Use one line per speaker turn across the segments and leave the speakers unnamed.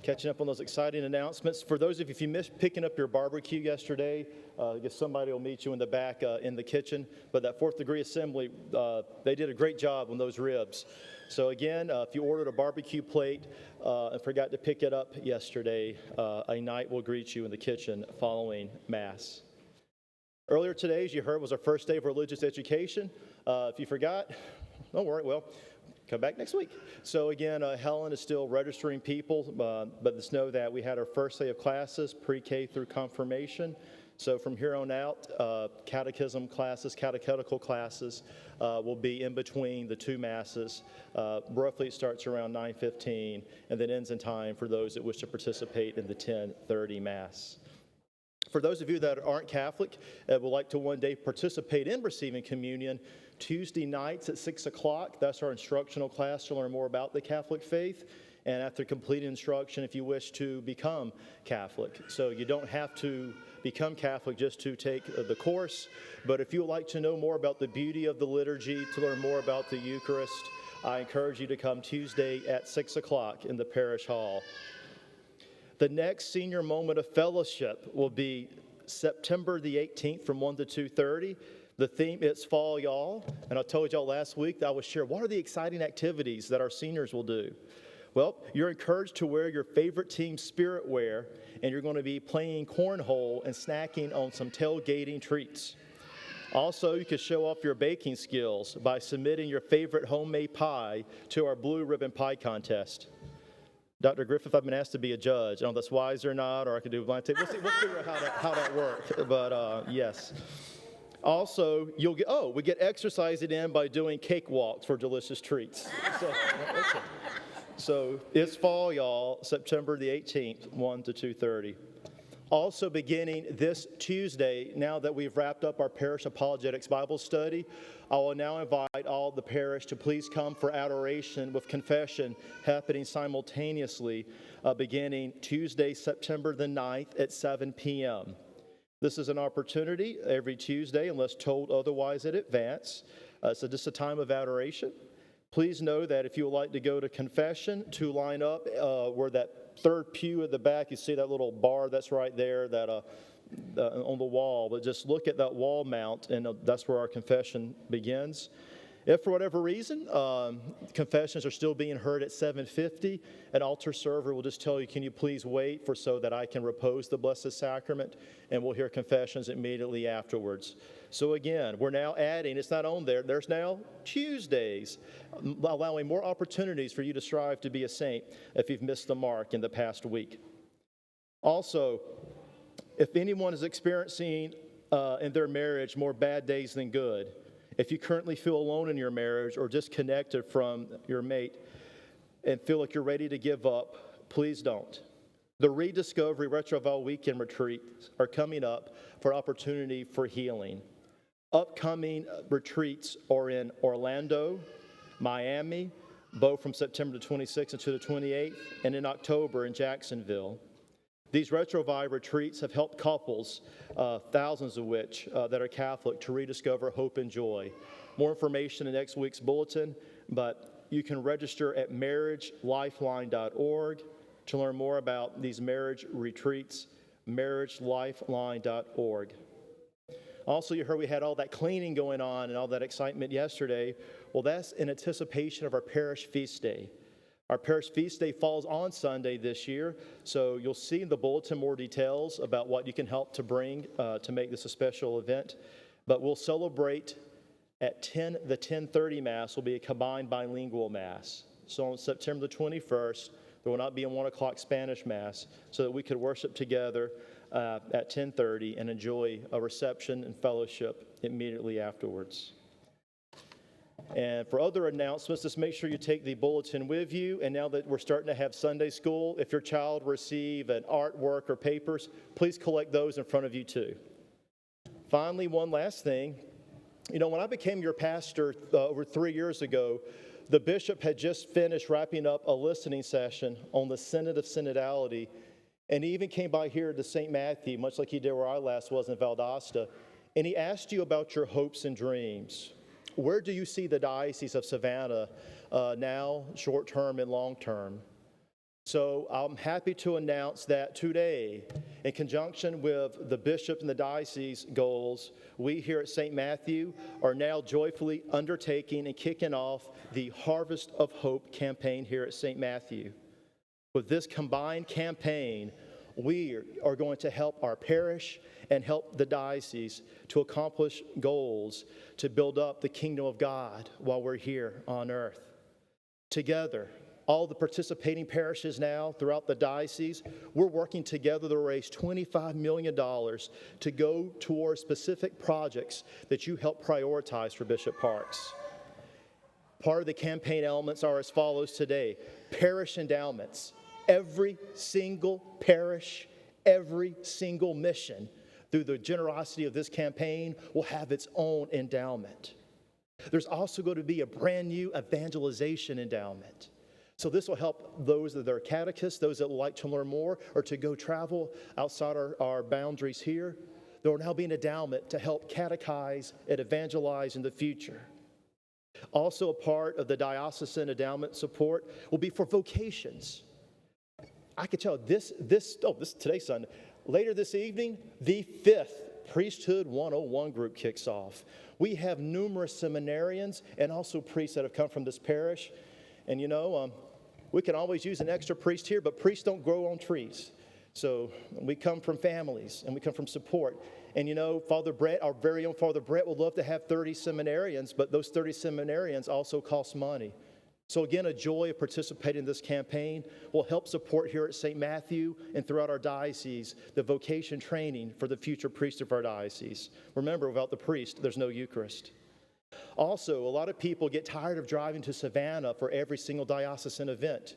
Catching up on those exciting announcements. For those of you, if you missed picking up your barbecue yesterday, I guess somebody will meet you in the back in the kitchen. But that fourth degree assembly, they did a great job on those ribs. So again, if you ordered a barbecue plate and forgot to pick it up yesterday, a knight will greet you in the kitchen following Mass. Earlier today, as you heard, was our first day of religious education. If you forgot, don't worry, well, come back next week. So again, Helen is still registering people, but just know that we had our first day of classes, pre-K through confirmation. So from here on out, catechism classes, catechetical classes will be in between the two masses. Roughly it starts around 9:15 and then ends in time for those that wish to participate in the 10:30 Mass. For those of you that aren't Catholic and would like to one day participate in receiving communion, Tuesday nights at 6 o'clock, that's our instructional class to learn more about the Catholic faith. And after completing instruction, if you wish to become Catholic. So you don't have to become Catholic just to take the course, but if you would like to know more about the beauty of the liturgy, to learn more about the Eucharist, I encourage you to come Tuesday at 6 o'clock in the parish hall. The next senior moment of fellowship will be September the 18th from 1 to 2:30. The theme is Fall, Y'all. And I told y'all last week that I would share what are the exciting activities that our seniors will do. Well, you're encouraged to wear your favorite team spirit wear, and you're going to be playing cornhole and snacking on some tailgating treats. Also, you can show off your baking skills by submitting your favorite homemade pie to our Blue Ribbon Pie Contest. Dr. Griffith, I've been asked to be a judge. I don't know if that's wise or not, or I could do a blind tape. We'll figure out how that works, but yes. Also, we get exercising in by doing cakewalks for delicious treats. So it's fall, y'all, September the 18th, 1 to 2:30. Also beginning this Tuesday, now that we've wrapped up our Parish Apologetics Bible study, I will now invite all the parish to please come for adoration with confession happening simultaneously beginning Tuesday, September the 9th at 7 p.m. This is an opportunity every Tuesday, unless told otherwise in advance. So just a time of adoration. Please know that if you would like to go to confession, to line up where that third pew at the back, you see that little bar that's right there that on the wall. But just look at that wall mount, and that's where our confession begins. If for whatever reason confessions are still being heard at 7:50, an altar server will just tell you, can you please wait so that I can repose the Blessed Sacrament, and we'll hear confessions immediately afterwards. So again, we're now adding, it's not on there, there's now Tuesdays, allowing more opportunities for you to strive to be a saint if you've missed the mark in the past week. Also, if anyone is experiencing in their marriage more bad days than good, if you currently feel alone in your marriage or disconnected from your mate and feel like you're ready to give up, please don't. The Rediscovery Retroval Weekend Retreats are coming up for opportunity for healing. Upcoming retreats are in Orlando, Miami, both from September the 26th to the 28th, and in October in Jacksonville. These Retrovive retreats have helped couples, thousands of which that are Catholic, to rediscover hope and joy. More information in next week's bulletin, but you can register at marriagelifeline.org to learn more about these marriage retreats, marriagelifeline.org. Also, you heard we had all that cleaning going on and all that excitement yesterday. Well, that's in anticipation of our parish feast day. Our parish feast day falls on Sunday this year, so you'll see in the bulletin more details about what you can help to bring to make this a special event. But we'll celebrate at the 10:30 Mass will be a combined bilingual Mass. So on September the 21st, there will not be a 1 o'clock Spanish Mass, so that we could worship together at 10:30 and enjoy a reception and fellowship immediately afterwards. And for other announcements, just make sure you take the bulletin with you. And now that we're starting to have Sunday school, if your child receive an artwork or papers, please collect those in front of you too. Finally, one last thing. You know, when I became your pastor over 3 years ago, the bishop had just finished wrapping up a listening session on the Synod of Synodality, and he even came by here to St. Matthew, much like he did where I last was in Valdosta, and he asked you about your hopes and dreams. Where do you see the Diocese of Savannah now, short-term and long-term? So I'm happy to announce that today, in conjunction with the bishop and the diocese goals, we here at St. Matthew are now joyfully undertaking and kicking off the Harvest of Hope campaign here at St. Matthew. With this combined campaign, we are going to help our parish and help the diocese to accomplish goals to build up the kingdom of God while we're here on earth. Together, all the participating parishes now throughout the diocese, we're working together to raise $25 million to go towards specific projects that you help prioritize for Bishop Parks. Part of the campaign elements are as follows today: parish endowments. Every single parish, every single mission, through the generosity of this campaign, will have its own endowment. There's also going to be a brand new evangelization endowment. So this will help those that are catechists, those that would like to learn more, or to go travel outside our boundaries here. There will now be an endowment to help catechize and evangelize in the future. Also a part of the diocesan endowment support will be for vocations. I could tell this today's Sunday. Later this evening, the 5th Priesthood 101 group kicks off. We have numerous seminarians and also priests that have come from this parish. And we can always use an extra priest here, but priests don't grow on trees. So we come from families and we come from support. And Father Brett, our very own Father Brett, would love to have 30 seminarians, but those 30 seminarians also cost money. So again, a joy of participating in this campaign will help support here at St. Matthew and throughout our diocese the vocation training for the future priest of our diocese. Remember, without the priest, there's no Eucharist. Also, a lot of people get tired of driving to Savannah for every single diocesan event.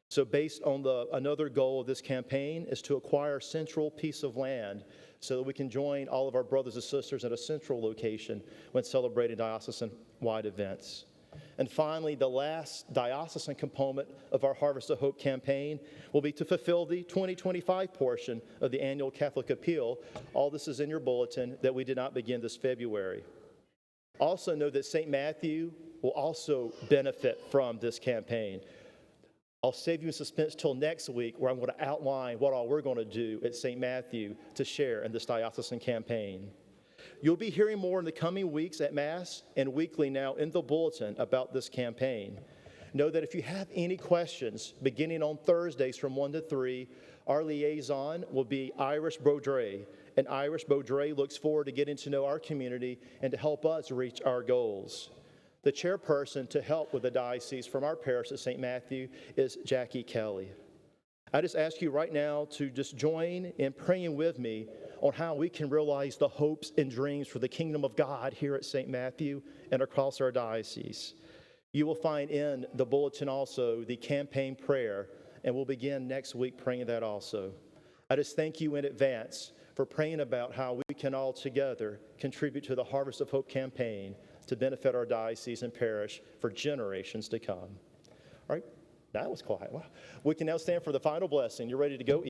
So based on another goal of this campaign is to acquire a central piece of land so that we can join all of our brothers and sisters at a central location when celebrating diocesan-wide events. And finally, the last diocesan component of our Harvest of Hope campaign will be to fulfill the 2025 portion of the annual Catholic Appeal. All this is in your bulletin that we did not begin this February. Also know that St. Matthew will also benefit from this campaign. I'll save you in suspense till next week, where I'm going to outline what all we're going to do at St. Matthew to share in this diocesan campaign. You'll be hearing more in the coming weeks at Mass and weekly now in the bulletin about this campaign. Know that if you have any questions, beginning on Thursdays from 1 to 3, our liaison will be Irish Baudry. And Irish Baudry looks forward to getting to know our community and to help us reach our goals. The chairperson to help with the diocese from our parish at St. Matthew is Jackie Kelly. I just ask you right now to just join in praying with me on how we can realize the hopes and dreams for the kingdom of God here at St. Matthew and across our diocese. You will find in the bulletin also the campaign prayer, and we'll begin next week praying that also. I just thank you in advance for praying about how we can all together contribute to the Harvest of Hope campaign to benefit our diocese and parish for generations to come. All right, that was quiet. Wow. We can now stand for the final blessing. You're ready to go?